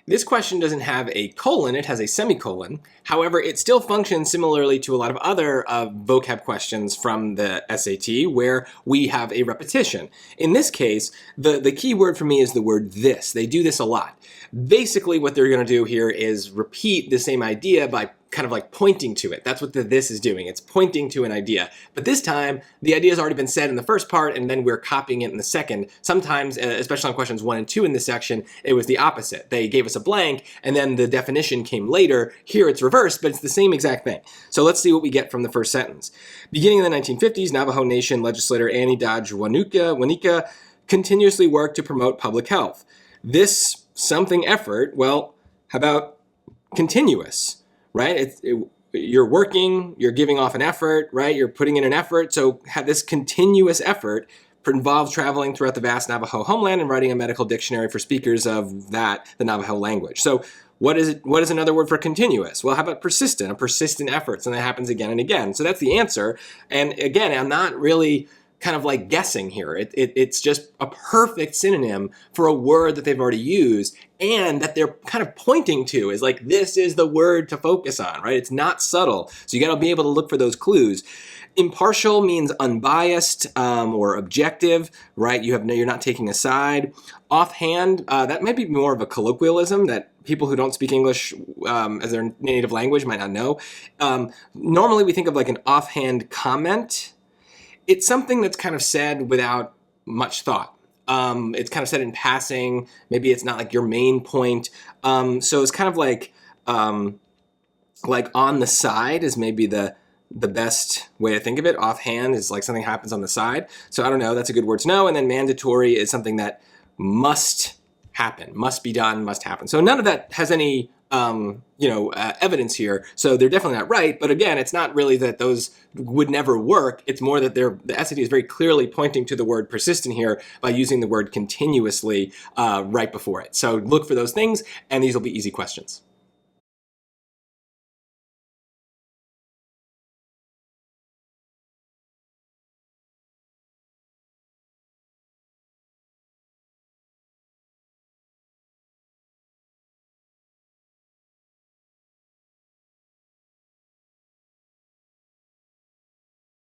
This question doesn't have a colon, it has a semicolon. However, it still functions similarly to a lot of other vocab questions from the SAT where we have a repetition. In this case, the key word for me is the word this. They do this a lot. Basically, what they're going to do here is repeat the same idea by kind of like pointing to it. That's what the this is doing. It's pointing to an idea. But this time, the idea has already been said in the first part, and then we're copying it in the second. Sometimes, especially on questions 1 and 2 in this section, it was the opposite. They gave us a blank, and then the definition came later. Here it's reversed, but it's the same exact thing. So let's see what we get from the first sentence. Beginning in the 1950s, Navajo Nation legislator Annie Dodge Wanika continuously worked to promote public health. This something effort, well, how about continuous? Right? You're working, you're giving off an effort, right? You're putting in an effort. So this continuous effort involves traveling throughout the vast Navajo homeland and writing a medical dictionary for speakers of the Navajo language. So what is another word for continuous? Well, how about persistent? A persistent effort, and that happens again and again. So that's the answer. And again, I'm not really kind of like guessing here. It's just a perfect synonym for a word that they've already used and that they're kind of pointing to is like, this is the word to focus on, right? It's not subtle. So you got to be able to look for those clues. Impartial means unbiased or objective, right? You're not taking a side. Offhand, that might be more of a colloquialism that people who don't speak English as their native language might not know. Normally we think of like an offhand comment. It's something that's kind of said without much thought. It's kind of said in passing. Maybe it's not like your main point. So it's kind of like on the side is maybe the best way to think of it. Offhand is like something happens on the side. So I don't know, that's a good word to know. And then mandatory is something that must happen, must be done, must happen. So none of that has any evidence here. So they're definitely not right. But again, it's not really that those would never work. It's more that the SAT is very clearly pointing to the word persistent here by using the word continuously right before it. So look for those things, and these will be easy questions.